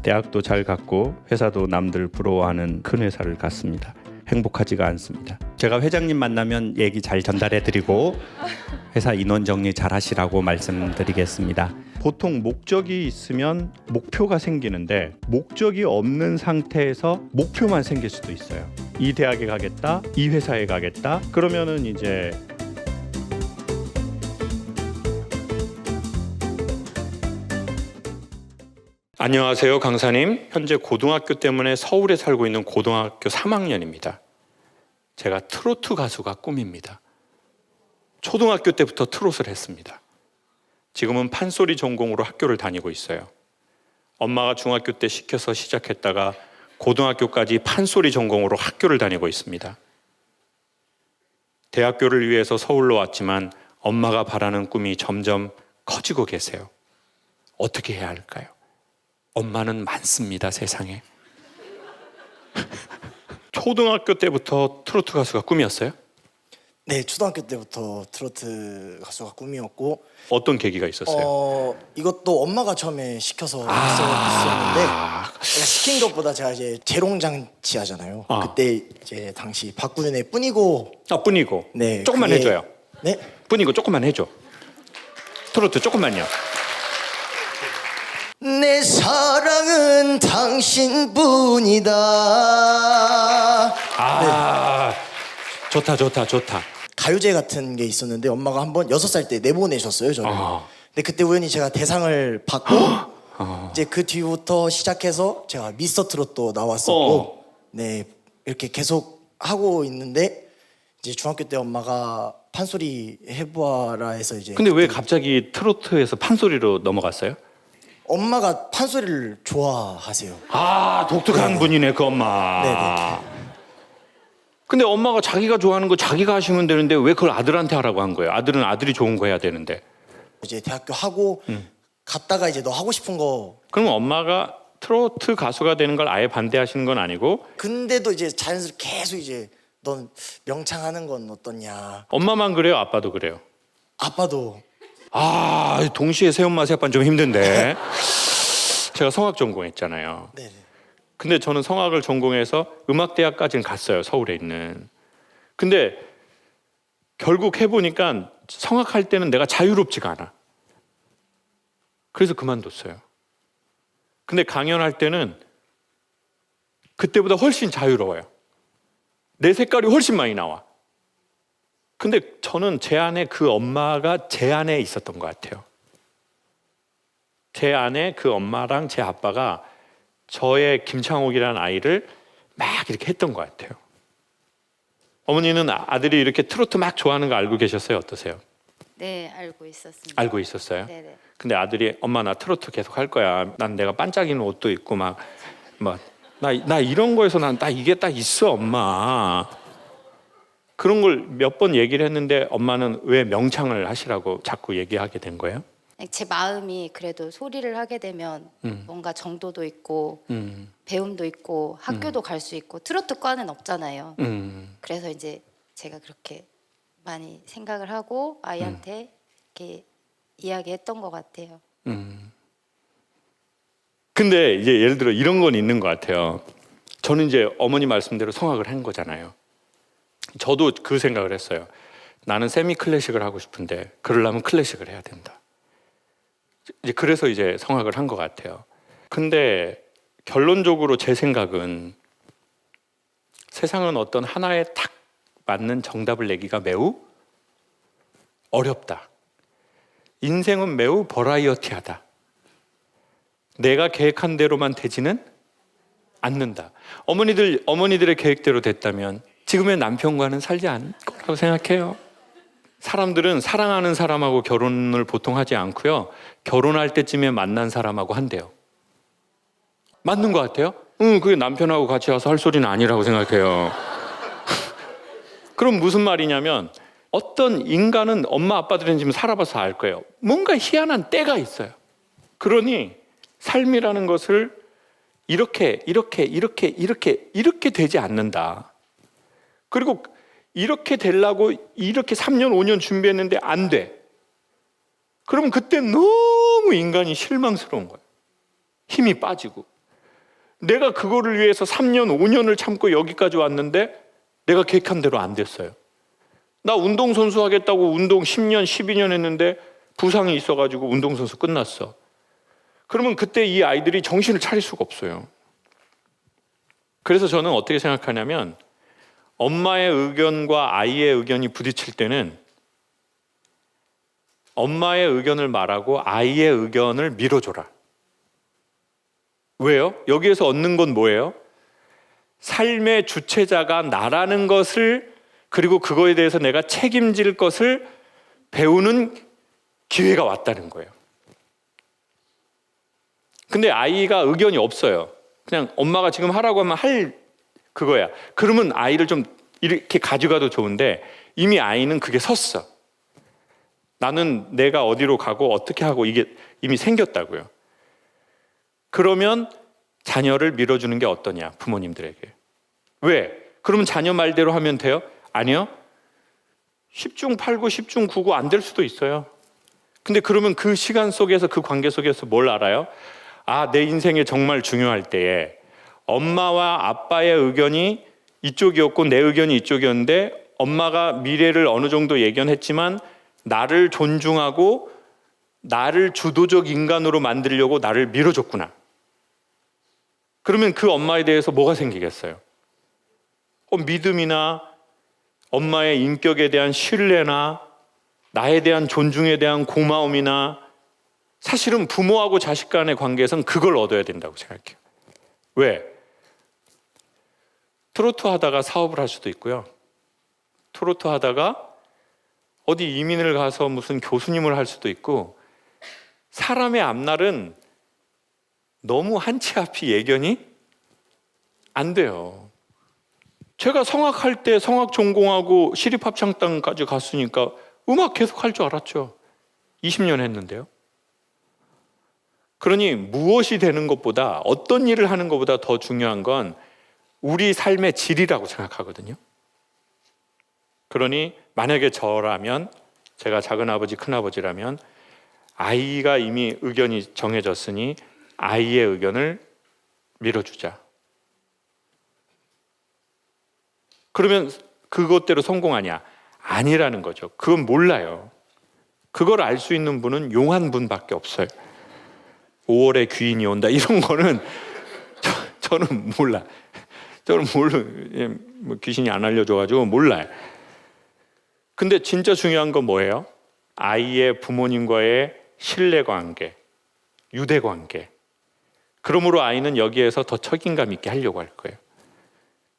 대학도 잘 갔고 회사도 남들 부러워하는 큰 회사를 갔습니다. 행복하지가 않습니다. 제가 회장님 만나면 얘기 잘 전달해드리고 회사 인원 정리 잘 하시라고 말씀드리겠습니다. 보통 목적이 있으면 목표가 생기는데 목적이 없는 상태에서 목표만 생길 수도 있어요. 이 대학에 가겠다, 이 회사에 가겠다. 그러면은 이제 안녕하세요, 강사님. 현재 고등학교 때문에 서울에 살고 있는 고등학교 3학년입니다. 제가 트로트 가수가 꿈입니다. 초등학교 때부터 트롯을 했습니다. 지금은 판소리 전공으로 학교를 다니고 있어요. 엄마가 중학교 때 시켜서 시작했다가 고등학교까지 판소리 전공으로 학교를 다니고 있습니다. 대학교를 위해서 서울로 왔지만 엄마가 바라는 꿈이 점점 커지고 계세요. 어떻게 해야 할까요? 엄마는 많습니다, 세상에. 초등학교 때부터 트로트 가수가 꿈이었어요? 네, 초등학교 때부터 트로트 가수가 꿈이었고. 어떤 계기가 있었어요? 이것도 엄마가 처음에 시켜서 했었는데 시킨 것보다 제가 이제 재롱잔치 하잖아요. 그때 이제 당시 박구윤의 뿐이고. 뿐이고. 네, 조금만 그게... 해줘요. 네? 뿐이고 조금만 해줘. 트로트 조금만요. 내 사랑은 당신뿐이다. 네. 좋다. 가요제 같은 게 있었는데 엄마가 한번 6살 때 내보내셨어요, 저를. 근데 그때 우연히 제가 대상을 받고 이제 그 뒤부터 시작해서 제가 미스터 트롯도 나왔었고 네, 이렇게 계속 하고 있는데 이제 중학교 때 엄마가 판소리 해보아라 해서 이제. 근데 왜 갑자기 트로트에서 판소리로 넘어갔어요? 엄마가 판소리를 좋아하세요. 독특한 네네. 분이네, 그 엄마. 네네. 근데 엄마가 자기가 좋아하는 거 자기가 하시면 되는데 왜 그걸 아들한테 하라고 한 거예요? 아들은 아들이 좋은 거 해야 되는데. 이제 대학교 하고 갔다가 이제 너 하고 싶은 거. 그러면 엄마가 트로트 가수가 되는 걸 아예 반대하시는 건 아니고? 근데도 이제 자연스럽게 계속 이제 넌 명창하는 건 어떠냐. 엄마만 그래요? 아빠도 그래요? 아빠도. 동시에 새엄마 새아빠는 좀 힘든데. 제가 성악 전공했잖아요. 네네. 근데 저는 성악을 전공해서 음악대학까지는 갔어요, 서울에 있는. 근데 결국 해보니까 성악할 때는 내가 자유롭지가 않아. 그래서 그만뒀어요. 근데 강연할 때는 그때보다 훨씬 자유로워요. 내 색깔이 훨씬 많이 나와. 근데 저는 제 안에 그 엄마가 제 안에 있었던 것 같아요. 제 안에 그 엄마랑 제 아빠가 저의 김창옥이라는 아이를 막 이렇게 했던 것 같아요. 어머니는 아들이 이렇게 트로트 막 좋아하는 거 알고 계셨어요? 어떠세요? 네, 알고 있었습니다. 알고 있었어요? 네네. 근데 아들이 엄마 나 트로트 계속 할 거야. 난 내가 반짝이는 옷도 입고 나 이런 거에서 나 이게 딱 있어, 엄마. 그런 걸 몇 번 얘기를 했는데 엄마는 왜 명창을 하시라고 자꾸 얘기하게 된 거예요? 제 마음이 그래도 소리를 하게 되면 뭔가 정도도 있고 배움도 있고 학교도 갈 수 있고 트로트 과는 없잖아요. 그래서 이제 제가 그렇게 많이 생각을 하고 아이한테 이렇게 이야기했던 것 같아요. 근데 이제 예를 들어 이런 건 있는 것 같아요. 저는 이제 어머니 말씀대로 성악을 한 거잖아요. 저도 그 생각을 했어요. 나는 세미 클래식을 하고 싶은데 그러려면 클래식을 해야 된다. 그래서 이제 성악을 한 것 같아요. 근데 결론적으로 제 생각은 세상은 어떤 하나에 딱 맞는 정답을 내기가 매우 어렵다. 인생은 매우 버라이어티하다. 내가 계획한 대로만 되지는 않는다. 어머니들의 계획대로 됐다면 지금의 남편과는 살지 않을 거라고 생각해요. 사람들은 사랑하는 사람하고 결혼을 보통 하지 않고요. 결혼할 때쯤에 만난 사람하고 한대요. 맞는 것 같아요? 그게 남편하고 같이 와서 할 소리는 아니라고 생각해요. 그럼 무슨 말이냐면 어떤 인간은 엄마 아빠들은 지금 살아봐서 알 거예요. 뭔가 희한한 때가 있어요. 그러니 삶이라는 것을 이렇게 되지 않는다. 그리고 이렇게 되려고 이렇게 3년 5년 준비했는데 안 돼. 그러면 그때 너무 인간이 실망스러운 거예요. 힘이 빠지고 내가 그거를 위해서 3년, 5년을 참고 여기까지 왔는데 내가 계획한 대로 안 됐어요. 나 운동선수 하겠다고 운동 10년, 12년 했는데 부상이 있어가지고 운동선수 끝났어. 그러면 그때 이 아이들이 정신을 차릴 수가 없어요. 그래서 저는 어떻게 생각하냐면 엄마의 의견과 아이의 의견이 부딪힐 때는 엄마의 의견을 말하고 아이의 의견을 밀어줘라. 왜요? 여기에서 얻는 건 뭐예요? 삶의 주체자가 나라는 것을, 그리고 그거에 대해서 내가 책임질 것을 배우는 기회가 왔다는 거예요. 근데 아이가 의견이 없어요. 그냥 엄마가 지금 하라고 하면 할 그거야. 그러면 아이를 좀 이렇게 가져가도 좋은데 이미 아이는 그게 섰어. 나는 내가 어디로 가고 어떻게 하고 이게 이미 생겼다고요. 그러면 자녀를 밀어주는 게 어떠냐, 부모님들에게. 왜? 그러면 자녀 말대로 하면 돼요? 아니요. 10중 8구, 10중 9구 안 될 수도 있어요. 근데 그러면 그 시간 속에서, 그 관계 속에서 뭘 알아요? 아, 내 인생에 정말 중요할 때에 엄마와 아빠의 의견이 이쪽이었고 내 의견이 이쪽이었는데 엄마가 미래를 어느 정도 예견했지만 나를 존중하고 나를 주도적 인간으로 만들려고 나를 밀어줬구나. 그러면 그 엄마에 대해서 뭐가 생기겠어요? 믿음이나 엄마의 인격에 대한 신뢰나 나에 대한 존중에 대한 고마움이나, 사실은 부모하고 자식 간의 관계에서는 그걸 얻어야 된다고 생각해요. 왜? 트로트 하다가 사업을 할 수도 있고요. 트로트 하다가 어디 이민을 가서 무슨 교수님을 할 수도 있고, 사람의 앞날은 너무 한치 앞이 예견이 안 돼요. 제가 성악할 때 성악 전공하고 시립합창단까지 갔으니까 음악 계속 할 줄 알았죠. 20년 했는데요. 그러니 무엇이 되는 것보다, 어떤 일을 하는 것보다 더 중요한 건 우리 삶의 질이라고 생각하거든요. 그러니 만약에 저라면, 제가 작은아버지 큰아버지라면 아이가 이미 의견이 정해졌으니 아이의 의견을 밀어주자. 그러면 그것대로 성공하냐? 아니라는 거죠. 그건 몰라요. 그걸 알 수 있는 분은 용한 분밖에 없어요. 5월에 귀인이 온다 이런 거는 저는 몰라. 저는 뭐 귀신이 안 알려줘가지고 몰라요. 근데 진짜 중요한 건 뭐예요? 아이의 부모님과의 신뢰관계, 유대관계. 그러므로 아이는 여기에서 더 책임감 있게 하려고 할 거예요.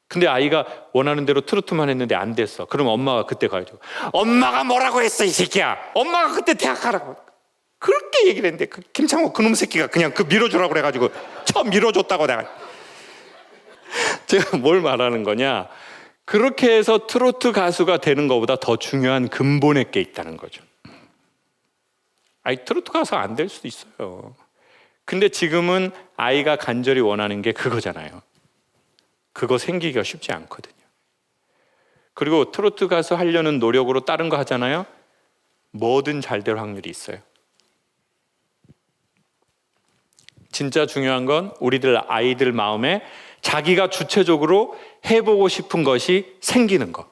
근데 아이가 원하는 대로 트로트만 했는데 안 됐어. 그럼 엄마가 그때 가야죠. 엄마가 뭐라고 했어 이 새끼야. 엄마가 그때 대학 가라고. 그렇게 얘기를 했는데 그 김창호 그놈 새끼가 그냥 그 밀어주라고 그래가지고 처음 밀어줬다고 내가. 제가 뭘 말하는 거냐. 그렇게 해서 트로트 가수가 되는 것보다 더 중요한 근본의 게 있다는 거죠. 아이 트로트 가수 안 될 수도 있어요. 근데 지금은 아이가 간절히 원하는 게 그거잖아요. 그거 생기기가 쉽지 않거든요. 그리고 트로트 가수 하려는 노력으로 다른 거 하잖아요. 뭐든 잘 될 확률이 있어요. 진짜 중요한 건 우리들 아이들 마음에 자기가 주체적으로 해보고 싶은 것이 생기는 것.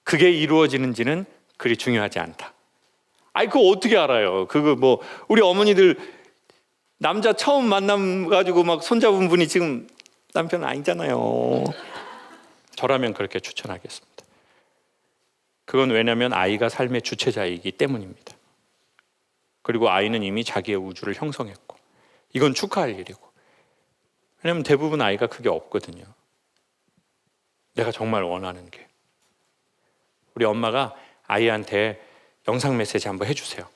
그게 이루어지는지는 그리 중요하지 않다. 아이 그거 어떻게 알아요? 그거 뭐 우리 어머니들 남자 처음 만남 가지고 막 손잡은 분이 지금 남편 아니잖아요. 저라면 그렇게 추천하겠습니다. 그건 왜냐하면 아이가 삶의 주체자이기 때문입니다. 그리고 아이는 이미 자기의 우주를 형성했고 이건 축하할 일이고, 왜냐하면 대부분 아이가 그게 없거든요. 내가 정말 원하는 게. 우리 엄마가 아이한테 영상 메시지 한번 해주세요.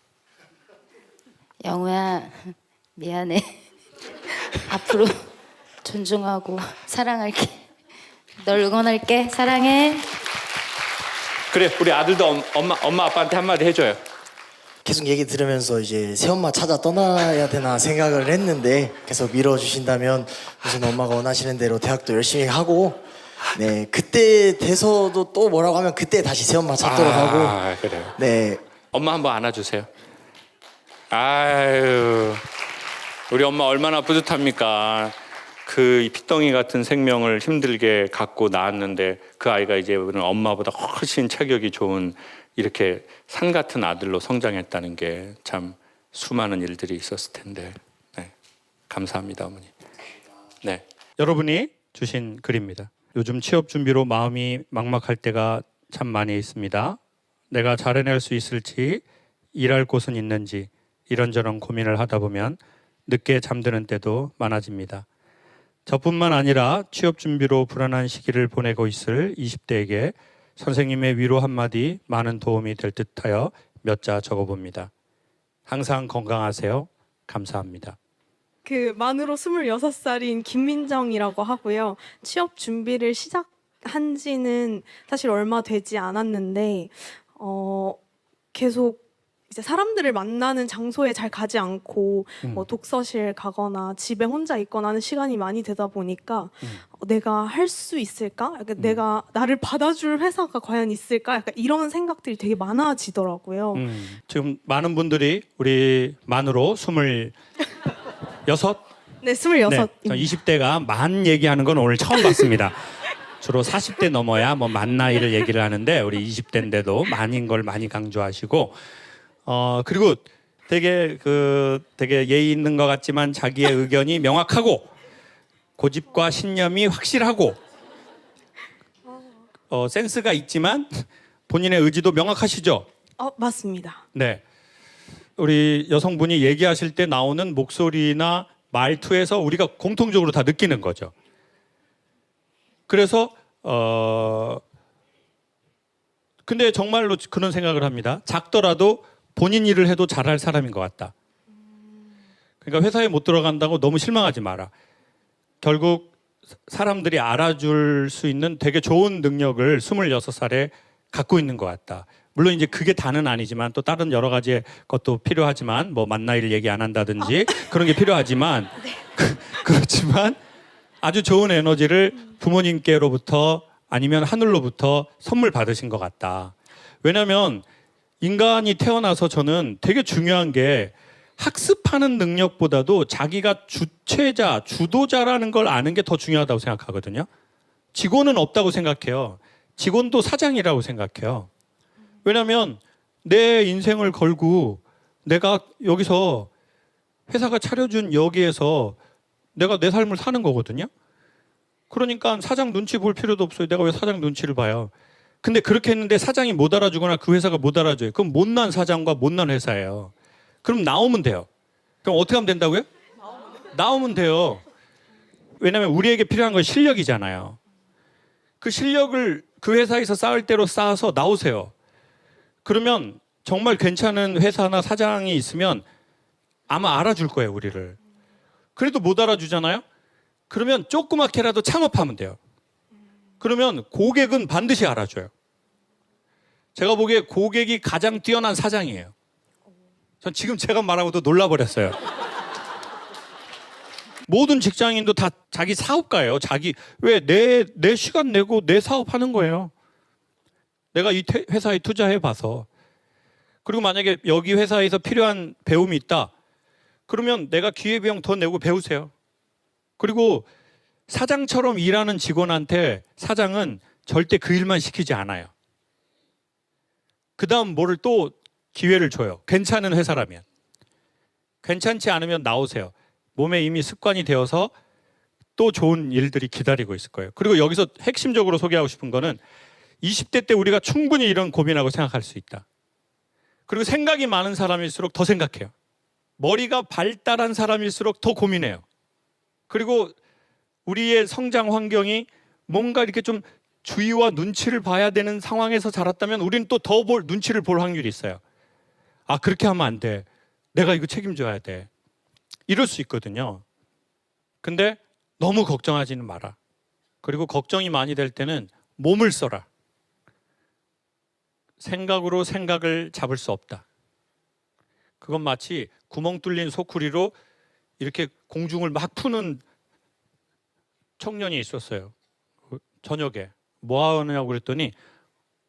영우야, 미안해. 앞으로 존중하고 사랑할게. 널 응원할게. 사랑해. 그래, 우리 아들도 엄마 아빠한테 한마디 해줘요. 계속 얘기 들으면서 이제 새엄마 찾아 떠나야 되나 생각을 했는데 계속 밀어주신다면 우선 엄마가 원하시는 대로 대학도 열심히 하고, 네 그때 돼서도 또 뭐라고 하면 그때 다시 새엄마 찾도록 하고. 그래요. 네 엄마 한번 안아주세요. 아유, 우리 엄마 얼마나 뿌듯합니까? 그 피덩이 같은 생명을 힘들게 갖고 낳았는데 그 아이가 이제 엄마보다 훨씬 체격이 좋은 이렇게 산 같은 아들로 성장했다는 게 참 수많은 일들이 있었을 텐데. 네. 감사합니다, 어머니. 네. 여러분이 주신 글입니다. 요즘 취업 준비로 마음이 막막할 때가 참 많이 있습니다. 내가 잘 해낼 수 있을지, 일할 곳은 있는지 이런저런 고민을 하다 보면 늦게 잠드는 때도 많아집니다. 저뿐만 아니라 취업 준비로 불안한 시기를 보내고 있을 20대에게 선생님의 위로 한마디 많은 도움이 될 듯하여 몇 자 적어봅니다. 항상 건강하세요. 감사합니다. 그 만으로 26살인 김민정이라고 하고요. 취업 준비를 시작한 지는 사실 얼마 되지 않았는데 계속 이제 사람들을 만나는 장소에 잘 가지 않고 뭐 독서실 가거나 집에 혼자 있거나 하는 시간이 많이 되다 보니까 내가 할 수 있을까? 약간 내가 나를 받아줄 회사가 과연 있을까? 약간 이런 생각들이 되게 많아지더라고요. 지금 많은 분들이 우리 만으로 26? 네, 26. 네, 20대가 만 얘기하는 건 오늘 처음 봤습니다. 주로 40대 넘어야 뭐 만 나이를 얘기를 하는데 우리 20대인데도 만인 걸 많이 강조하시고 그리고 되게 예의 있는 것 같지만 자기의 의견이 명확하고 고집과 신념이 확실하고 센스가 있지만 본인의 의지도 명확하시죠? 맞습니다. 네. 우리 여성분이 얘기하실 때 나오는 목소리나 말투에서 우리가 공통적으로 다 느끼는 거죠. 그래서 근데 정말로 그런 생각을 합니다. 작더라도 본인 일을 해도 잘할 사람인 것 같다. 그러니까 회사에 못 들어간다고 너무 실망하지 마라. 결국 사람들이 알아줄 수 있는 되게 좋은 능력을 26살에 갖고 있는 것 같다. 물론 이제 그게 다는 아니지만 또 다른 여러 가지 것도 필요하지만 뭐 만 나이를 얘기 안 한다든지 그런 게 필요하지만 그렇지만 아주 좋은 에너지를 부모님께로부터 아니면 하늘로부터 선물 받으신 것 같다. 왜냐하면 인간이 태어나서 저는 되게 중요한 게 학습하는 능력보다도 자기가 주체자, 주도자라는 걸 아는 게 더 중요하다고 생각하거든요. 직원은 없다고 생각해요. 직원도 사장이라고 생각해요. 왜냐하면 내 인생을 걸고 내가 여기서 회사가 차려준 여기에서 내가 내 삶을 사는 거거든요. 그러니까 사장 눈치 볼 필요도 없어요. 내가 왜 사장 눈치를 봐요. 근데 그렇게 했는데 사장이 못 알아주거나 그 회사가 못 알아줘요. 그럼 못난 사장과 못난 회사예요. 그럼 나오면 돼요. 그럼 어떻게 하면 된다고요? 나오면 돼요. 왜냐하면 우리에게 필요한 건 실력이잖아요. 그 실력을 그 회사에서 쌓을 대로 쌓아서 나오세요. 그러면 정말 괜찮은 회사나 사장이 있으면 아마 알아줄 거예요, 우리를. 그래도 못 알아주잖아요? 그러면 조그맣게라도 창업하면 돼요. 그러면 고객은 반드시 알아줘요. 제가 보기에 고객이 가장 뛰어난 사장이에요. 전 지금 제가 말하고도 놀라버렸어요. 모든 직장인도 다 자기 사업가예요. 왜 내 시간 내고 내 사업하는 거예요. 내가 이 회사에 투자해봐서. 그리고 만약에 여기 회사에서 필요한 배움이 있다. 그러면 내가 기회비용 더 내고 배우세요. 그리고 사장처럼 일하는 직원한테 사장은 절대 그 일만 시키지 않아요. 그 다음 뭐를 또 기회를 줘요. 괜찮은 회사라면. 괜찮지 않으면 나오세요. 몸에 이미 습관이 되어서 또 좋은 일들이 기다리고 있을 거예요. 그리고 여기서 핵심적으로 소개하고 싶은 거는 20대 때 우리가 충분히 이런 고민하고 생각할 수 있다. 그리고 생각이 많은 사람일수록 더 생각해요. 머리가 발달한 사람일수록 더 고민해요. 그리고 우리의 성장 환경이 뭔가 이렇게 좀 주의와 눈치를 봐야 되는 상황에서 자랐다면 우리는 또 더 눈치를 볼 확률이 있어요. 아, 그렇게 하면 안 돼. 내가 이거 책임져야 돼. 이럴 수 있거든요. 근데 너무 걱정하지는 마라. 그리고 걱정이 많이 될 때는 몸을 써라. 생각으로 생각을 잡을 수 없다. 그건 마치 구멍 뚫린 소쿠리로 이렇게 공중을 막 푸는 청년이 있었어요. 저녁에 뭐 하냐고 그랬더니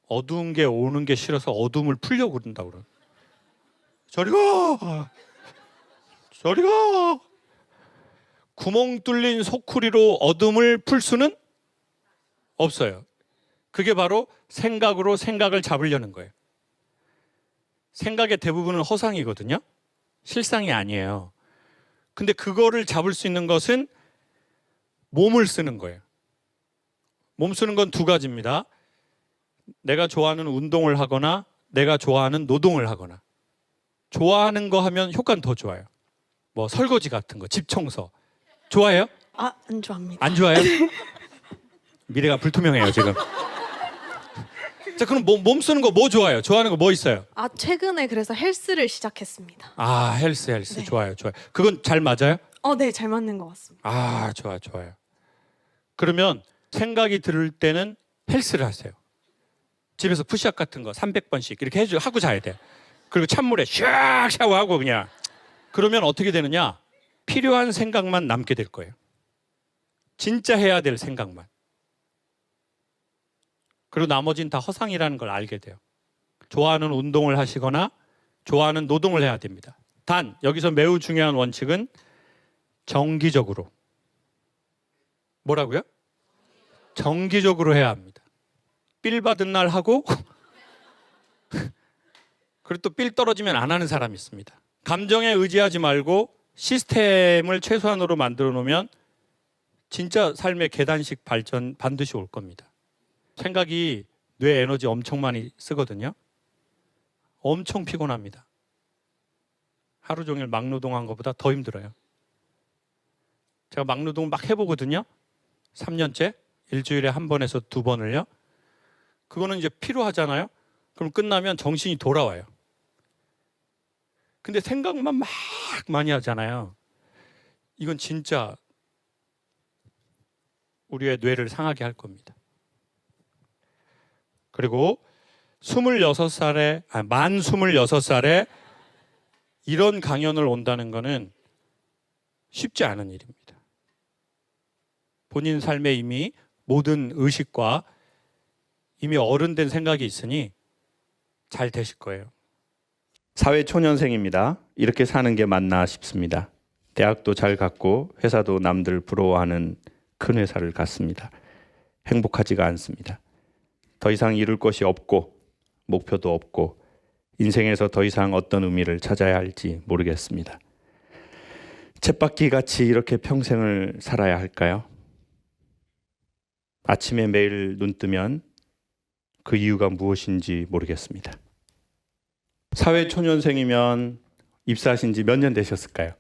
어두운 게 오는 게 싫어서 어둠을 풀려고 그런다고 그래요. 저리 가! 저리 가! 구멍 뚫린 소쿠리로 어둠을 풀 수는 없어요. 그게 바로 생각으로 생각을 잡으려는 거예요. 생각의 대부분은 허상이거든요. 실상이 아니에요. 근데 그거를 잡을 수 있는 것은 몸을 쓰는 거예요. 몸 쓰는 건 두 가지입니다. 내가 좋아하는 운동을 하거나 내가 좋아하는 노동을 하거나. 좋아하는 거 하면 효과는 더 좋아요. 뭐 설거지 같은 거, 집 청소. 좋아해요? 아, 안 좋아합니다. 안 좋아해요? 미래가 불투명해요 지금. 자, 그럼 몸 쓰는 거 뭐 좋아해요? 좋아하는 거 뭐 있어요? 아, 최근에 그래서 헬스를 시작했습니다. 아, 헬스. 네. 좋아요. 그건 잘 맞아요? 네, 잘 맞는 것 같습니다. 아, 좋아요. 그러면 생각이 들 때는 헬스를 하세요. 집에서 푸시업 같은 거 300번씩 이렇게 하고 자야 돼. 그리고 찬물에 샥 샤워하고 그냥. 그러면 어떻게 되느냐? 필요한 생각만 남게 될 거예요. 진짜 해야 될 생각만. 그리고 나머지는 다 허상이라는 걸 알게 돼요. 좋아하는 운동을 하시거나 좋아하는 노동을 해야 됩니다. 단 여기서 매우 중요한 원칙은 정기적으로. 뭐라고요? 정기적으로 해야 합니다. 삘 받은 날 하고 그리고 또 삘 떨어지면 안 하는 사람이 있습니다. 감정에 의지하지 말고 시스템을 최소한으로 만들어 놓으면 진짜 삶의 계단식 발전 반드시 올 겁니다. 생각이 뇌 에너지 엄청 많이 쓰거든요. 엄청 피곤합니다. 하루 종일 막노동한 것보다 더 힘들어요. 제가 막노동 막 해보거든요. 3년째 일주일에 한 번에서 2번을요. 그거는 이제 피로하잖아요. 그럼 끝나면 정신이 돌아와요. 근데 생각만 막 많이 하잖아요. 이건 진짜 우리의 뇌를 상하게 할 겁니다. 그리고 만 26살에 이런 강연을 온다는 것은 쉽지 않은 일입니다. 본인 삶에 이미 모든 의식과 이미 어른된 생각이 있으니 잘 되실 거예요. 사회초년생입니다. 이렇게 사는 게 맞나 싶습니다. 대학도 잘 갔고 회사도 남들 부러워하는 큰 회사를 갔습니다. 행복하지가 않습니다. 더 이상 이룰 것이 없고 목표도 없고 인생에서 더 이상 어떤 의미를 찾아야 할지 모르겠습니다. 쳇바퀴 같이 이렇게 평생을 살아야 할까요? 아침에 매일 눈 뜨면 그 이유가 무엇인지 모르겠습니다. 사회초년생이면 입사하신 지 몇 년 되셨을까요?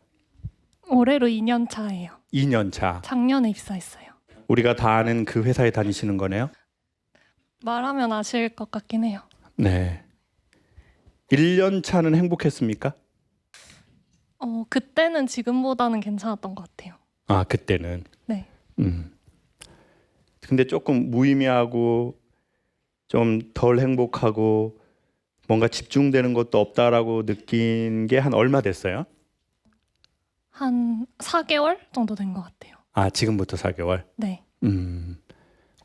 올해로 2년 차예요. 2년 차. 작년에 입사했어요. 우리가 다 아는 그 회사에 다니시는 거네요? 말하면 아실 것 같긴 해요. 네. 1년 차는 행복했습니까? 그때는 지금보다는 괜찮았던 것 같아요. 아, 그때는. 네. 근데 조금 무의미하고 좀 덜 행복하고 뭔가 집중되는 것도 없다라고 느낀 게 한 얼마 됐어요? 한 4개월 정도 된 것 같아요. 아, 지금부터 4개월? 네.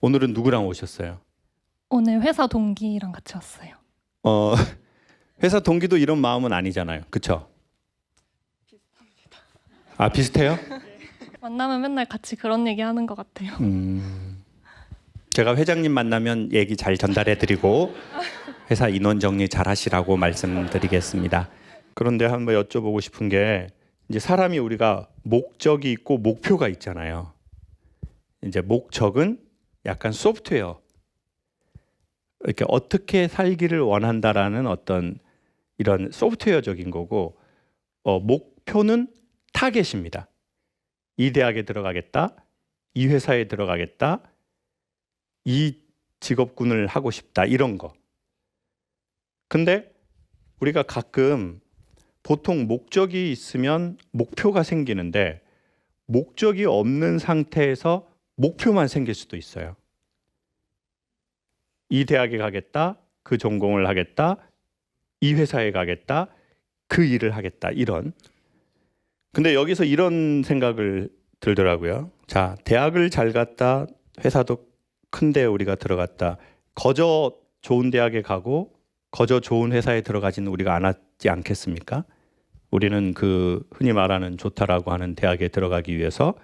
오늘은 누구랑 오셨어요? 오늘 회사 동기랑 같이 왔어요. 회사 동기도 이런 마음은 아니잖아요. 그렇죠? 비슷합니다. 아, 비슷해요? 만나면 맨날 같이 그런 얘기 하는 것 같아요. 제가 회장님 만나면 얘기 잘 전달해드리고 회사 인원 정리 잘 하시라고 말씀드리겠습니다. 그런데 한번 여쭤보고 싶은 게 이제 사람이 우리가 목적이 있고 목표가 있잖아요. 이제 목적은 약간 소프트웨어. 이렇게 어떻게 살기를 원한다라는 어떤 이런 소프트웨어적인 거고 목표는 타겟입니다. 이 대학에 들어가겠다. 이 회사에 들어가겠다. 이 직업군을 하고 싶다. 이런 거. 근데 우리가 가끔 보통 목적이 있으면 목표가 생기는데 목적이 없는 상태에서 목표만 생길 수도 있어요. 이 대학에 가겠다, 그 전공을 하겠다, 이 회사에 가겠다, 그 일을 하겠다, 이런. 근데 여기서 이런 생각을 들더라고요. 자, 대학을 잘 갔다, 회사도 큰데 우리가 들어갔다, 거저 좋은 대학에 가고 거저 좋은 회사에 들어가지는 우리가 않았지 않겠습니까? 우리는 그 흔히 말하는 좋다라고 하는 대학에 들어가기 위해서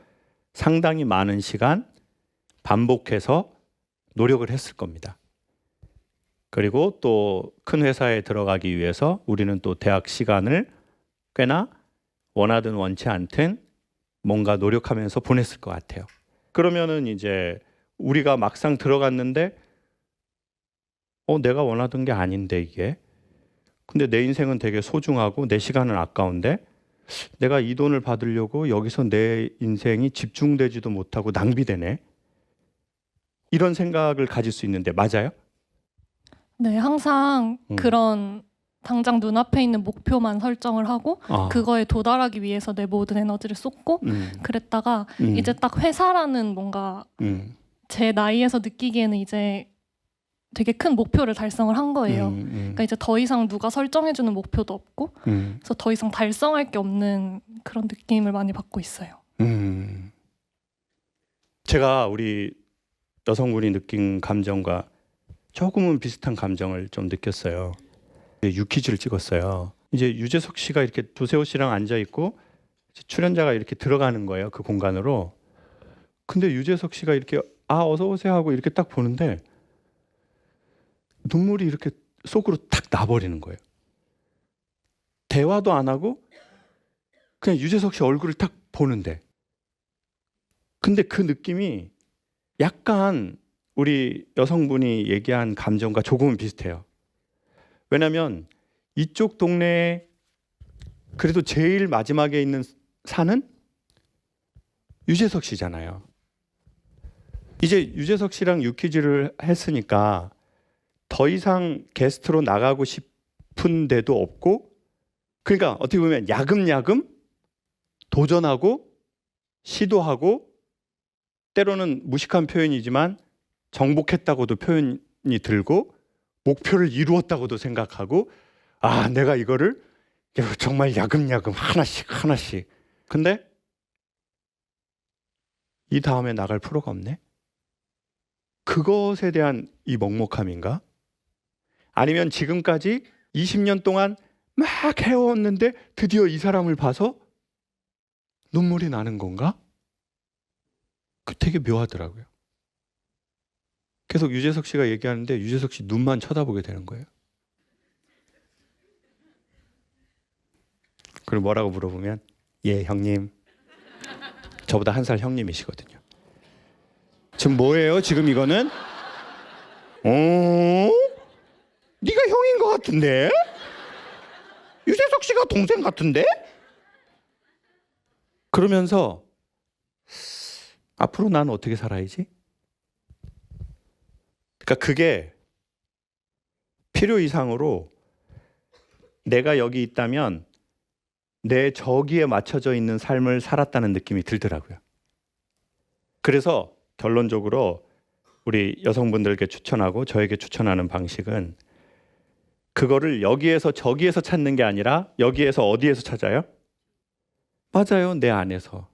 상당히 많은 시간 반복해서 노력을 했을 겁니다. 그리고 또 큰 회사에 들어가기 위해서 우리는 또 대학 시간을 꽤나 원하든 원치 않든 뭔가 노력하면서 보냈을 것 같아요. 그러면은 이제 우리가 막상 들어갔는데 내가 원하던 게 아닌데 이게. 근데 내 인생은 되게 소중하고 내 시간은 아까운데 내가 이 돈을 받으려고 여기서 내 인생이 집중되지도 못하고 낭비되네. 이런 생각을 가질 수 있는데 맞아요? 네, 항상 그런 당장 눈앞에 있는 목표만 설정을 하고 그거에 도달하기 위해서 내 모든 에너지를 쏟고 그랬다가 이제 딱 회사라는 뭔가 제 나이에서 느끼기에는 이제 되게 큰 목표를 달성을 한 거예요. 그러니까 이제 더 이상 누가 설정해주는 목표도 없고 그래서 더 이상 달성할 게 없는 그런 느낌을 많이 받고 있어요. 제가 우리 여성분이 느낀 감정과 조금은 비슷한 감정을 좀 느꼈어요. 유퀴즈를 찍었어요. 이제 유재석 씨가 이렇게 조세호 씨랑 앉아 있고 출연자가 이렇게 들어가는 거예요. 그 공간으로. 근데 유재석 씨가 이렇게 어서 오세요 하고 이렇게 딱 보는데 눈물이 이렇게 속으로 탁 나버리는 거예요. 대화도 안 하고 그냥 유재석 씨 얼굴을 딱 보는데. 근데 그 느낌이 약간 우리 여성분이 얘기한 감정과 조금은 비슷해요. 왜냐하면 이쪽 동네에 그래도 제일 마지막에 있는 산은 유재석 씨잖아요. 이제 유재석 씨랑 유퀴즈를 했으니까 더 이상 게스트로 나가고 싶은 데도 없고, 그러니까 어떻게 보면 야금야금 도전하고 시도하고 때로는 무식한 표현이지만 정복했다고도 표현이 들고 목표를 이루었다고도 생각하고 내가 이거를 정말 야금야금 하나씩 근데 이 다음에 나갈 프로가 없네? 그것에 대한 이 먹먹함인가? 아니면 지금까지 20년 동안 막 해왔는데 드디어 이 사람을 봐서 눈물이 나는 건가? 그 되게 묘하더라고요. 계속 유재석 씨가 얘기하는데 유재석 씨 눈만 쳐다보게 되는 거예요. 그리고 뭐라고 물어보면 예 형님. 저보다 한 살 형님이시거든요. 지금 뭐예요? 지금 이거는? 네가 형인 것 같은데? 유재석 씨가 동생 같은데? 그러면서 앞으로 난 어떻게 살아야지? 그러니까 그게 필요 이상으로 내가 여기 있다면 내 저기에 맞춰져 있는 삶을 살았다는 느낌이 들더라고요. 그래서 결론적으로 우리 여성분들께 추천하고 저에게 추천하는 방식은 그거를 여기에서 저기에서 찾는 게 아니라 여기에서 어디에서 찾아요? 맞아요. 내 안에서.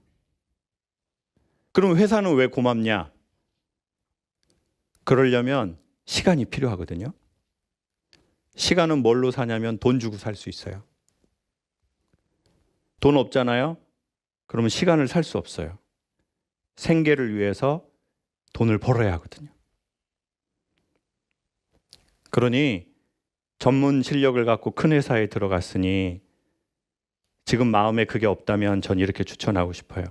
그럼 회사는 왜 고맙냐? 그러려면 시간이 필요하거든요. 시간은 뭘로 사냐면 돈 주고 살 수 있어요. 돈 없잖아요? 그러면 시간을 살 수 없어요. 생계를 위해서 돈을 벌어야 하거든요. 그러니 전문 실력을 갖고 큰 회사에 들어갔으니 지금 마음에 그게 없다면 전 이렇게 추천하고 싶어요.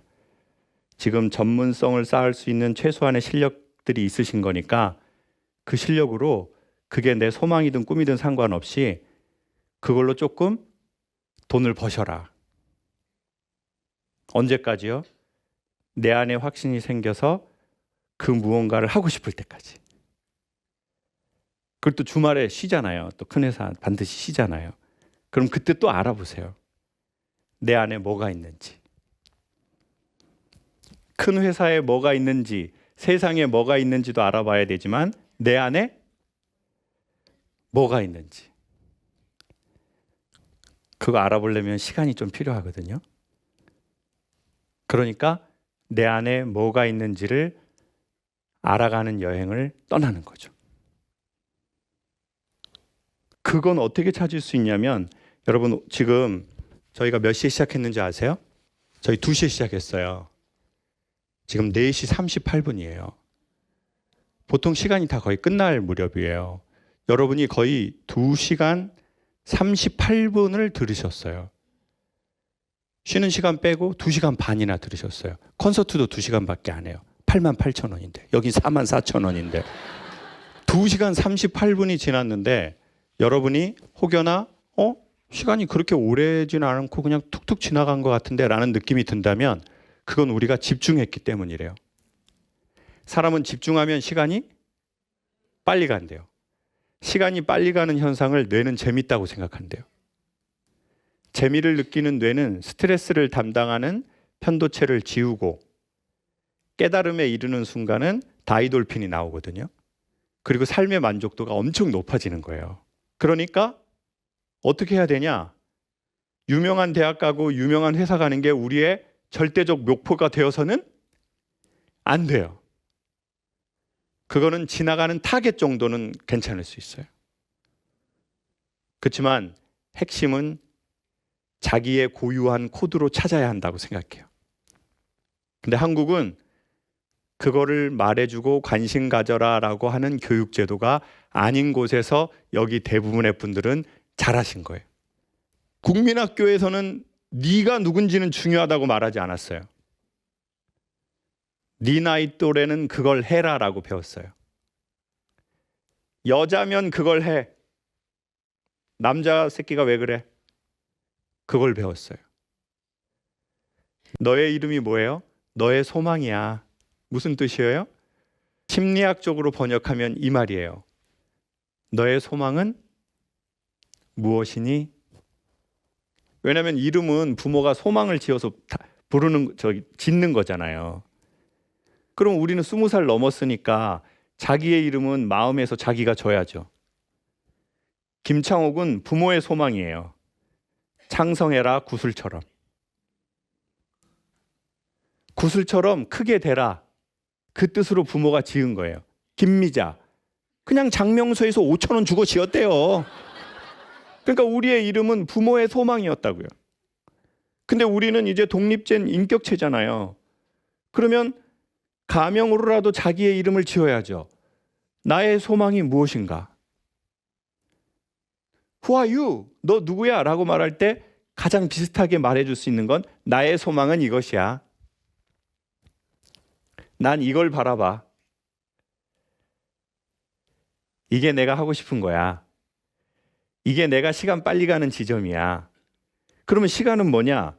지금 전문성을 쌓을 수 있는 최소한의 실력들이 있으신 거니까 그 실력으로 그게 내 소망이든 꿈이든 상관없이 그걸로 조금 돈을 버셔라. 언제까지요? 내 안에 확신이 생겨서 그 무언가를 하고 싶을 때까지. 그리고 또 주말에 쉬잖아요. 또 큰 회사 반드시 쉬잖아요. 그럼 그때 또 알아보세요. 내 안에 뭐가 있는지. 큰 회사에 뭐가 있는지, 세상에 뭐가 있는지도 알아봐야 되지만 내 안에 뭐가 있는지. 그거 알아보려면 시간이 좀 필요하거든요. 그러니까 내 안에 뭐가 있는지를 알아가는 여행을 떠나는 거죠. 그건 어떻게 찾을 수 있냐면 여러분 지금 저희가 몇 시에 시작했는지 아세요? 저희 2시에 시작했어요. 지금 4시 38분이에요. 보통 시간이 다 거의 끝날 무렵이에요. 여러분이 거의 2시간 38분을 들으셨어요. 쉬는 시간 빼고 2시간 반이나 들으셨어요. 콘서트도 2시간밖에 안 해요. 88,000원인데 여기 44,000원인데 2시간 38분이 지났는데 여러분이 혹여나 시간이 그렇게 오래지는 않고 그냥 툭툭 지나간 것 같은데 라는 느낌이 든다면 그건 우리가 집중했기 때문이래요. 사람은 집중하면 시간이 빨리 간대요. 시간이 빨리 가는 현상을 뇌는 재밌다고 생각한대요. 재미를 느끼는 뇌는 스트레스를 담당하는 편도체를 지우고 깨달음에 이르는 순간은 다이돌핀이 나오거든요. 그리고 삶의 만족도가 엄청 높아지는 거예요. 그러니까 어떻게 해야 되냐? 유명한 대학 가고 유명한 회사 가는 게 우리의 절대적 목표가 되어서는 안 돼요. 그거는 지나가는 타겟 정도는 괜찮을 수 있어요. 그렇지만 핵심은 자기의 고유한 코드로 찾아야 한다고 생각해요. 근데 한국은 그거를 말해주고 관심 가져라라고 하는 교육 제도가 아닌 곳에서 여기 대부분의 분들은 잘하신 거예요. 국민학교에서는 네가 누군지는 중요하다고 말하지 않았어요. 네 나이 또래는 그걸 해라라고 배웠어요. 여자면 그걸 해. 남자 새끼가 왜 그래? 그걸 배웠어요. 너의 이름이 뭐예요? 너의 소망이야. 무슨 뜻이에요? 심리학적으로 번역하면 이 말이에요. 너의 소망은 무엇이니? 왜냐하면 이름은 부모가 소망을 지어서 짓는 거잖아요. 그럼 우리는 20살 넘었으니까 자기의 이름은 마음에서 자기가 져야죠. 김창옥은 부모의 소망이에요. 창성해라 구슬처럼. 구슬처럼 크게 되라. 그 뜻으로 부모가 지은 거예요. 김미자. 그냥 장명소에서 5,000원 주고 지었대요. 그러니까 우리의 이름은 부모의 소망이었다고요. 근데 우리는 이제 독립된 인격체잖아요. 그러면 가명으로라도 자기의 이름을 지어야죠. 나의 소망이 무엇인가? Who are you? 너 누구야? 라고 말할 때 가장 비슷하게 말해줄 수 있는 건 나의 소망은 이것이야. 난 이걸 바라봐. 이게 내가 하고 싶은 거야. 이게 내가 시간 빨리 가는 지점이야. 그러면 시간은 뭐냐?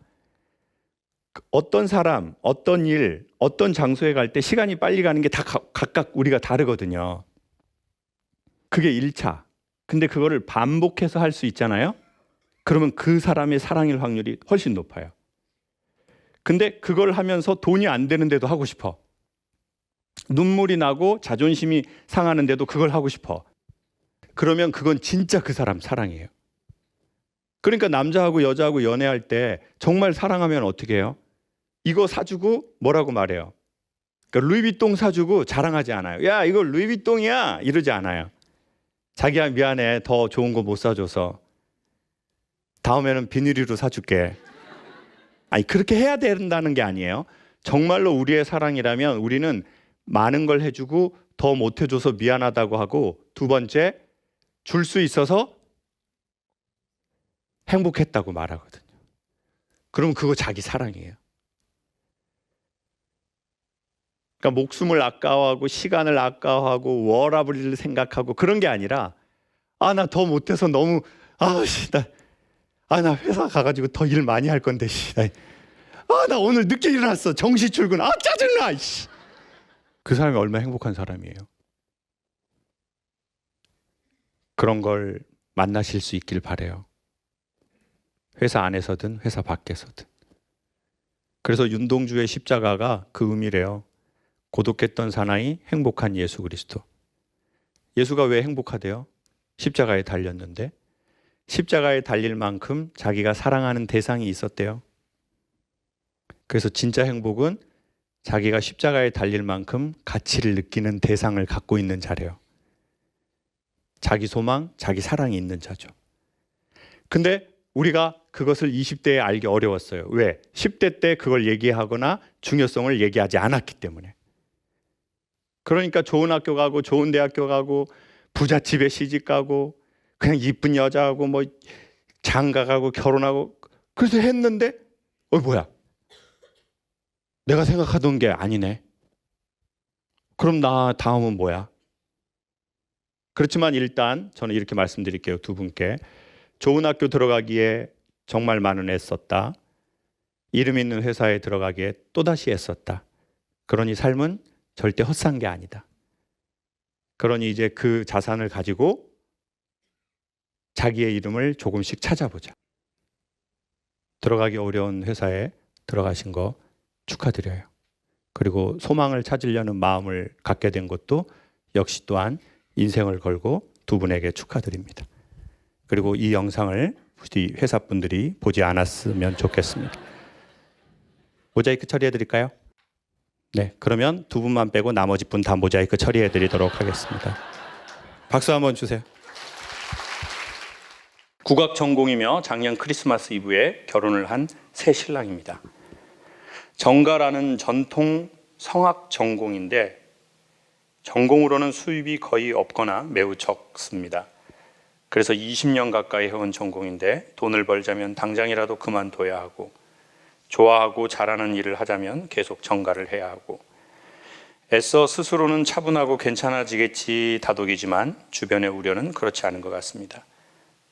어떤 사람, 어떤 일, 어떤 장소에 갈 때 시간이 빨리 가는 게 다 각각 우리가 다르거든요. 그게 1차. 근데 그거를 반복해서 할 수 있잖아요. 그러면 그 사람의 사랑일 확률이 훨씬 높아요. 근데 그걸 하면서 돈이 안 되는데도 하고 싶어. 눈물이 나고 자존심이 상하는데도 그걸 하고 싶어. 그러면 그건 진짜 그 사람 사랑이에요. 그러니까 남자하고 여자하고 연애할 때 정말 사랑하면 어떻게 해요? 이거 사주고 뭐라고 말해요? 그러니까 루이비통 사주고 자랑하지 않아요. 야, 이거 루이비통이야 이러지 않아요. 자기야 미안해, 더 좋은 거 못 사줘서 다음에는 비닐이로 사줄게. 아니 그렇게 해야 된다는 게 아니에요. 정말로 우리의 사랑이라면 우리는 많은 걸 해주고 더 못 해줘서 미안하다고 하고, 두 번째 줄 수 있어서 행복했다고 말하거든요. 그럼 그거 자기 사랑이에요. 그러니까 목숨을 아까워하고 시간을 아까워하고 워라밸을 생각하고 그런 게 아니라 나 더 못해서 너무 나 회사 가가지고 더 일 많이 할 건데 나 오늘 늦게 일어났어. 정시 출근. 짜증나. 그 사람이 얼마나 행복한 사람이에요. 그런 걸 만나실 수 있길 바래요. 회사 안에서든 회사 밖에서든. 그래서 윤동주의 십자가가 그 의미래요. 고독했던 사나이, 행복한 예수 그리스도. 예수가 왜 행복하대요? 십자가에 달렸는데 십자가에 달릴 만큼 자기가 사랑하는 대상이 있었대요. 그래서 진짜 행복은 자기가 십자가에 달릴 만큼 가치를 느끼는 대상을 갖고 있는 자래요. 자기 소망, 자기 사랑이 있는 자죠. 근데 우리가 그 그것을 20대에 알기 어려웠어요. 왜? 10대 때 그걸 얘기하거나 중요성을 얘기하지 않았기 때문에. 그러니까 좋은 학교 가고 좋은 대학교 가고 부잣집에 시집 가고 그냥 이쁜 여자하고 뭐 장가 가고 결혼하고 그래서 했는데 뭐야? 내가 생각하던 게 아니네. 그럼 나 다음은 뭐야? 그렇지만 일단 저는 이렇게 말씀드릴게요. 두 분께. 좋은 학교 들어가기에 정말 많은 애썼다. 이름 있는 회사에 들어가기에 또다시 애썼다. 그러니 삶은 절대 헛산 게 아니다. 그러니 이제 그 자산을 가지고 자기의 이름을 조금씩 찾아보자. 들어가기 어려운 회사에 들어가신 거 축하드려요. 그리고 소망을 찾으려는 마음을 갖게 된 것도 역시 또한 인생을 걸고 두 분에게 축하드립니다. 그리고 이 영상을 우리 회사분들이 보지 않았으면 좋겠습니다. 모자이크 처리해 드릴까요? 네, 그러면 두 분만 빼고 나머지 분 다 모자이크 처리해 드리도록 하겠습니다. 박수 한번 주세요. 국악 전공이며 작년 크리스마스 이브에 결혼을 한 새 신랑입니다. 정가라는 전통 성악 전공인데 전공으로는 수입이 거의 없거나 매우 적습니다. 그래서 20년 가까이 해온 전공인데 돈을 벌자면 당장이라도 그만둬야 하고 좋아하고 잘하는 일을 하자면 계속 정가를 해야 하고 애써 스스로는 차분하고 괜찮아지겠지 다독이지만 주변의 우려는 그렇지 않은 것 같습니다.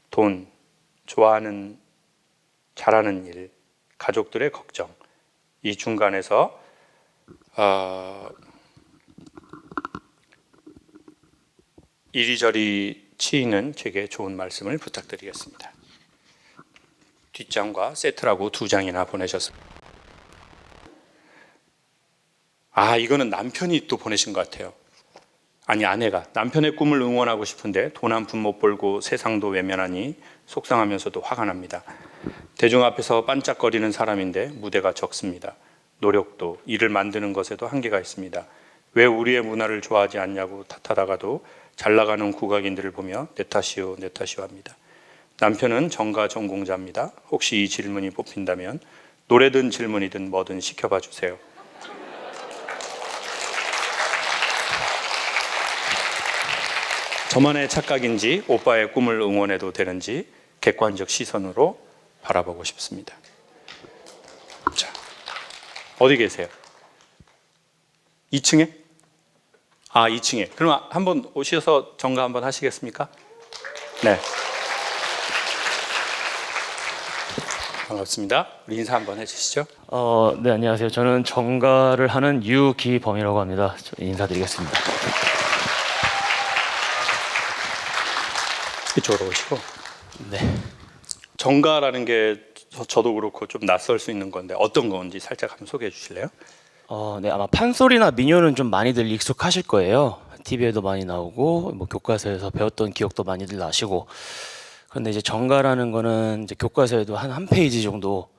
돈, 좋아하는, 잘하는 일, 가족들의 걱정 이 중간에서 이리저리 치이는 제게 좋은 말씀을 부탁드리겠습니다. 뒷장과 세트라고 2장이나 보내셨습니다. 이거는 남편이 또 보내신 것 같아요. 아니 아내가 남편의 꿈을 응원하고 싶은데 돈 한 푼 못 벌고 세상도 외면하니 속상하면서도 화가 납니다. 대중 앞에서 반짝거리는 사람인데 무대가 적습니다. 노력도 일을 만드는 것에도 한계가 있습니다. 왜 우리의 문화를 좋아하지 않냐고 탓하다가도 잘 나가는 국악인들을 보며 내 탓이요 내 탓이요 합니다. 남편은 정가 전공자입니다. 혹시 이 질문이 뽑힌다면 노래든 질문이든 뭐든 시켜봐 주세요. 저만의 착각인지 오빠의 꿈을 응원해도 되는지 객관적 시선으로 바라보고 싶습니다. 자, 어디 계세요? 2층에? 2층에. 그럼 한번 오셔서 정가 한번 하시겠습니까? 네. 반갑습니다. 우리 인사 한번 해주시죠. 네, 안녕하세요. 저는 정가를 하는 유기범이라고 합니다. 인사드리겠습니다. 이쪽으로 오시고. 네. 정가라는 게 저도 그렇고 좀 낯설 수 있는 건데 어떤 건지 살짝 한번 소개해 주실래요? 네, 아마 판소리나 민요는 좀 많이들 익숙하실 거예요. TV에도 많이 나오고 뭐 교과서에서 배웠던 기억도 많이들 나시고. 그런데 이제 정가라는 거는 이제 교과서에도 한 페이지 정도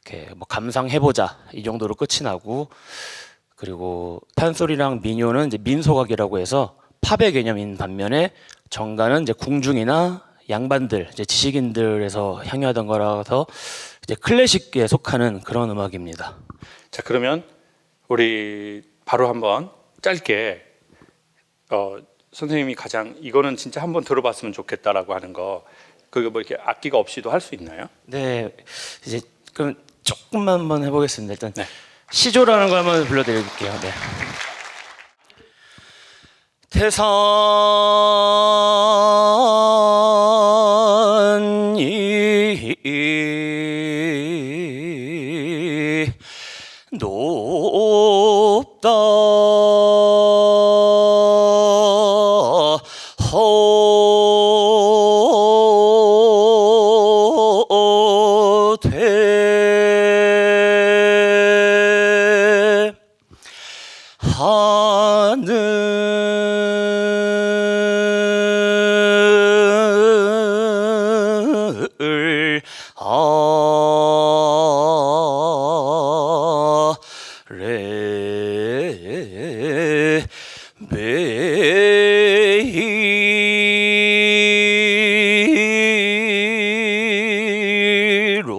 이렇게 뭐 감상해보자 이 정도로 끝이 나고, 그리고 판소리랑 민요는 이제 민소각이라고 해서 팝의 개념인 반면에 정가는 이제 궁중이나 양반들, 이제 지식인들에서 향유하던 거라서 이제 클래식에 속하는 그런 음악입니다. 자, 그러면 우리 바로 한번 짧게 선생님이 가장 이거는 진짜 한번 들어봤으면 좋겠다라고 하는 거, 그거 뭐 이렇게 악기가 없이도 할 수 있나요? 네, 이제 그럼 조금만 한번 해보겠습니다. 일단 네. 시조라는 거 한번 불러드릴게요. 네. 태산이 높다 호되 하늘 아래 매로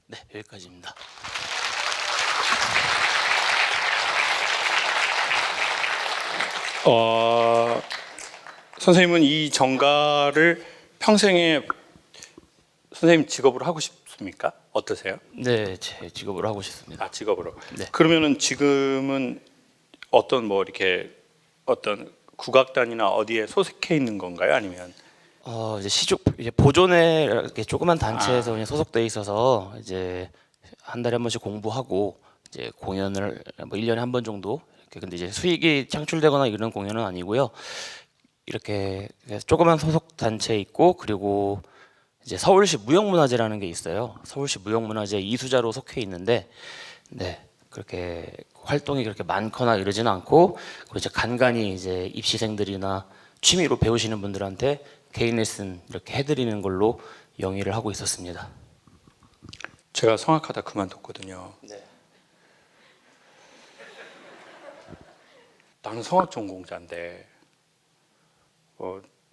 네, 여기까지입니다. 선생님은 이 정가를 평생에 선생님 직업으로 하고 싶습니까? 어떠세요? 네, 제 직업으로 하고 싶습니다. 아, 직업으로. 네. 그러면은 지금은 어떤 뭐 이렇게 어떤 국악단이나 어디에 소속해 있는 건가요? 아니면 이제 이제 보존회 이렇게 조그만 단체에서 그냥 소속돼 있어서 이제 한 달에 한 번씩 공부하고 이제 공연을 뭐 1년에 한 번 정도 이렇게. 근데 이제 수익이 창출되거나 이런 공연은 아니고요. 이렇게 조그만 소속 단체에 있고, 그리고 이제 서울시 무형문화재라는 게 있어요. 서울시 무형문화재 이수자로 속해 있는데, 네, 그렇게 활동이 그렇게 많거나 이러지는 않고, 그리고 이제 간간히 이제 입시생들이나 취미로 배우시는 분들한테 개인 레슨 이렇게 해드리는 걸로 영위를 하고 있었습니다. 제가 성악하다 그만뒀거든요. 네. 나는 성악 전공자인데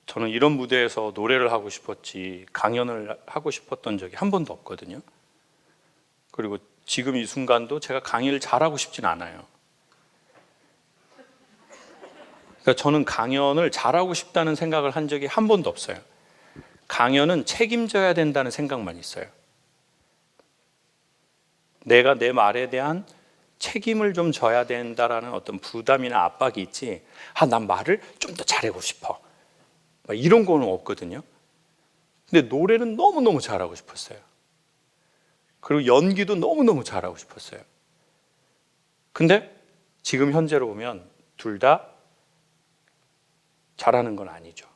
저는 이런 무대에서 노래를 하고 싶었지 강연을 하고 싶었던 적이 한 번도 없거든요. 그리고 지금 이 순간도 제가 강의를 잘하고 싶진 않아요. 그러니까 저는 강연을 잘하고 싶다는 생각을 한 적이 한 번도 없어요. 강연은 책임져야 된다는 생각만 있어요. 내가 내 말에 대한 책임을 좀 져야 된다라는 어떤 부담이나 압박이 있지, 난 말을 좀 더 잘하고 싶어, 이런 거는 없거든요. 근데 노래는 너무너무 잘하고 싶었어요. 그리고 연기도 너무너무 잘하고 싶었어요. 근데 지금 현재로 보면 둘 다 잘하는 건 아니죠.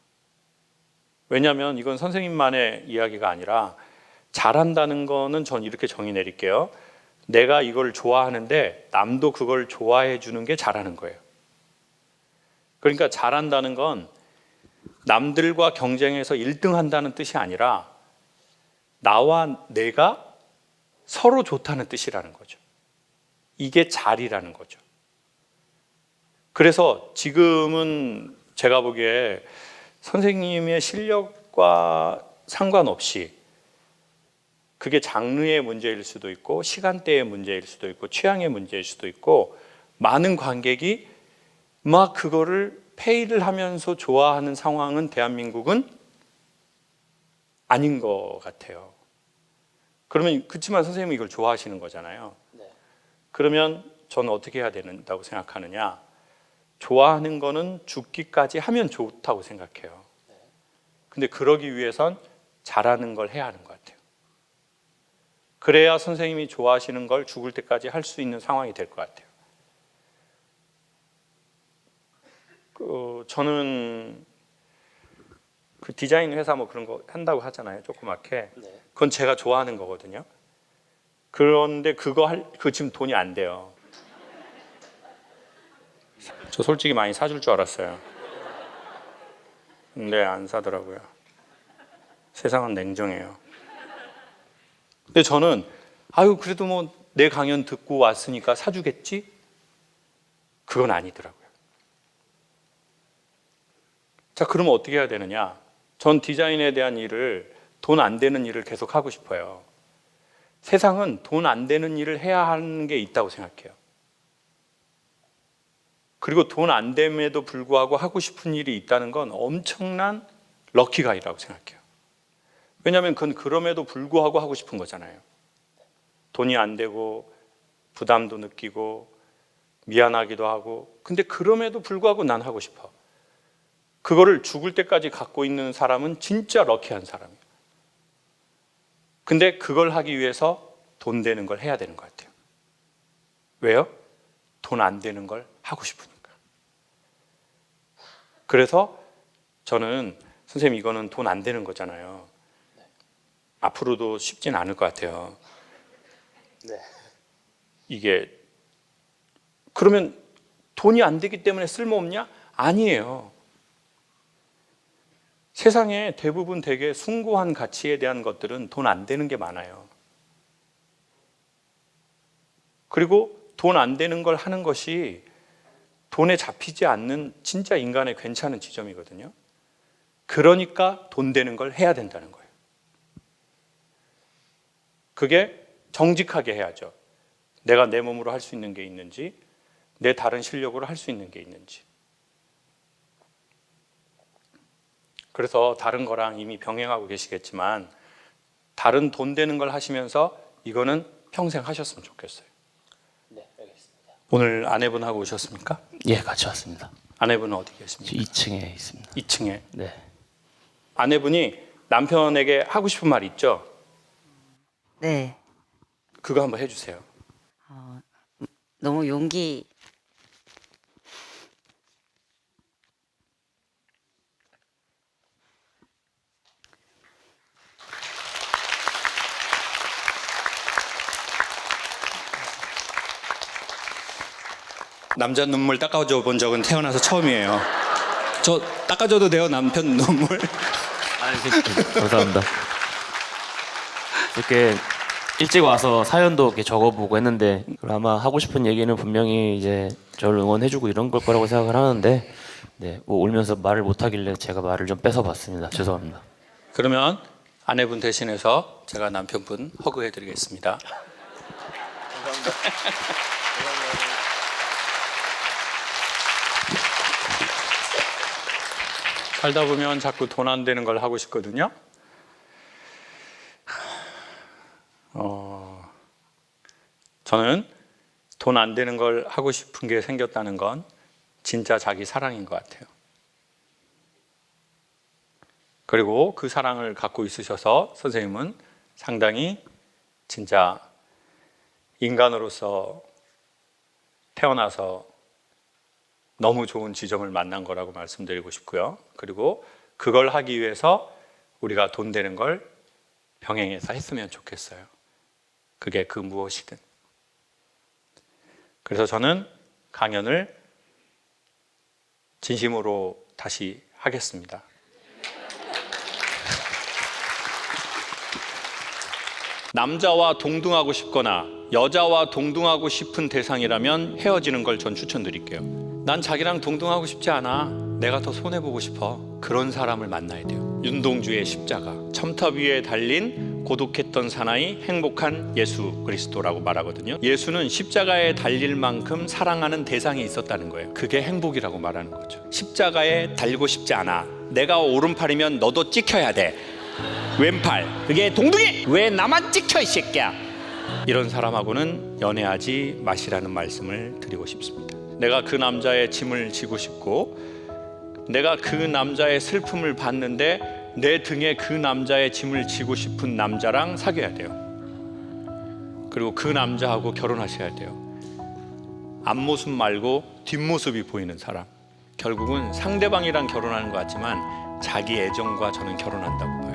왜냐하면 이건 선생님만의 이야기가 아니라, 잘한다는 거는 전 이렇게 정의 내릴게요. 내가 이걸 좋아하는데 남도 그걸 좋아해 주는 게 잘하는 거예요. 그러니까 잘한다는 건 남들과 경쟁해서 1등 한다는 뜻이 아니라 나와 내가 서로 좋다는 뜻이라는 거죠. 이게 잘이라는 거죠. 그래서 지금은 제가 보기에 선생님의 실력과 상관없이, 그게 장르의 문제일 수도 있고 시간대의 문제일 수도 있고 취향의 문제일 수도 있고, 많은 관객이 막 그거를 페이를 하면서 좋아하는 상황은 대한민국은 아닌 것 같아요. 그러면 그렇지만 선생님은 이걸 좋아하시는 거잖아요. 네. 그러면 저는 어떻게 해야 된다고 생각하느냐, 좋아하는 거는 죽기까지 하면 좋다고 생각해요. 근데 그러기 위해선 잘하는 걸 해야 하는 것 같아요. 그래야 선생님이 좋아하시는 걸 죽을 때까지 할 수 있는 상황이 될 것 같아요. 저는 그 디자인 회사 뭐 그런 거 한다고 하잖아요, 조그맣게. 네. 그건 제가 좋아하는 거거든요. 그런데 그거 지금 돈이 안 돼요. 저 솔직히 많이 사줄 줄 알았어요. 근데 안 사더라고요. 세상은 냉정해요. 근데 저는 그래도 뭐 내 강연 듣고 왔으니까 사주겠지? 그건 아니더라고요. 자, 그러면 어떻게 해야 되느냐? 전 디자인에 대한 일을, 돈 안 되는 일을 계속 하고 싶어요. 세상은 돈 안 되는 일을 해야 하는 게 있다고 생각해요. 그리고 돈 안 됨에도 불구하고 하고 싶은 일이 있다는 건 엄청난 럭키가이라고 생각해요. 왜냐하면 그건 그럼에도 불구하고 하고 싶은 거잖아요. 돈이 안 되고 부담도 느끼고 미안하기도 하고, 근데 그럼에도 불구하고 난 하고 싶어. 그거를 죽을 때까지 갖고 있는 사람은 진짜 럭키한 사람이에요. 근데 그걸 하기 위해서 돈 되는 걸 해야 되는 것 같아요. 왜요? 돈 안 되는 걸 하고 싶으니까. 그래서 저는, 선생님 이거는 돈 안 되는 거잖아요. 앞으로도 쉽진 않을 것 같아요. 네. 이게 그러면 돈이 안 되기 때문에 쓸모없냐? 아니에요. 세상에 대부분 되게 숭고한 가치에 대한 것들은 돈 안 되는 게 많아요. 그리고 돈 안 되는 걸 하는 것이 돈에 잡히지 않는 진짜 인간의 괜찮은 지점이거든요. 그러니까 돈 되는 걸 해야 된다는 거예요. 그게 정직하게 해야죠. 내가 내 몸으로 할 수 있는 게 있는지, 내 다른 실력으로 할 수 있는 게 있는지. 그래서 다른 거랑 이미 병행하고 계시겠지만 다른 돈 되는 걸 하시면서 이거는 평생 하셨으면 좋겠어요. 네, 알겠습니다. 오늘 아내분하고 오셨습니까? 예, 같이 왔습니다. 아내분은 어디 계십니까? 2층에 있습니다. 2층에. 네. 아내분이 남편에게 하고 싶은 말 있죠? 네. 그거 한번 해주세요. 너무 용기 남자 눈물 닦아줘 본 적은 태어나서 처음이에요. 저 닦아줘도 돼요, 남편 눈물? 감사합니다. 이렇게 일찍 와서 사연도 이렇게 적어보고 했는데 아마 하고 싶은 얘기는 분명히 이제 저를 응원해주고 이런 걸 거라고 생각을 하는데 네, 뭐 울면서 말을 못하길래 제가 말을 좀 뺏어봤습니다. 죄송합니다. 그러면 아내분 대신해서 제가 남편분 허그해드리겠습니다. 살다 보면 자꾸 돈 안 되는 걸 하고 싶거든요. 저는 돈 안 되는 걸 하고 싶은 게 생겼다는 건 진짜 자기 사랑인 것 같아요. 그리고 그 사랑을 갖고 있으셔서 선생님은 상당히 진짜 인간으로서 태어나서 너무 좋은 지점을 만난 거라고 말씀드리고 싶고요. 그리고 그걸 하기 위해서 우리가 돈 되는 걸 병행해서 했으면 좋겠어요. 그게 그 무엇이든. 그래서 저는 강연을 진심으로 다시 하겠습니다. 남자와 동등하고 싶거나 여자와 동등하고 싶은 대상이라면 헤어지는 걸 전 추천드릴게요. 난 자기랑 동등하고 싶지 않아. 내가 더 손해보고 싶어. 그런 사람을 만나야 돼요. 윤동주의 십자가. 첨탑 위에 달린 고독했던 사나이 행복한 예수 그리스도라고 말하거든요. 예수는 십자가에 달릴 만큼 사랑하는 대상이 있었다는 거예요. 그게 행복이라고 말하는 거죠. 십자가에 달리고 싶지 않아. 내가 오른팔이면 너도 찍혀야 돼. 왼팔. 그게 동등해. 왜 나만 찍혀 이 새끼야. 이런 사람하고는 연애하지 마시라는 말씀을 드리고 싶습니다. 내가 그 남자의 짐을 지고 싶고 내가 그 남자의 슬픔을 봤는데 내 등에 그 남자의 짐을 지고 싶은 남자랑 사귀어야 돼요. 그리고 그 남자하고 결혼하셔야 돼요. 앞모습 말고 뒷모습이 보이는 사람. 결국은 상대방이랑 결혼하는 것 같지만 자기 애정과 저는 결혼한다고 봐요.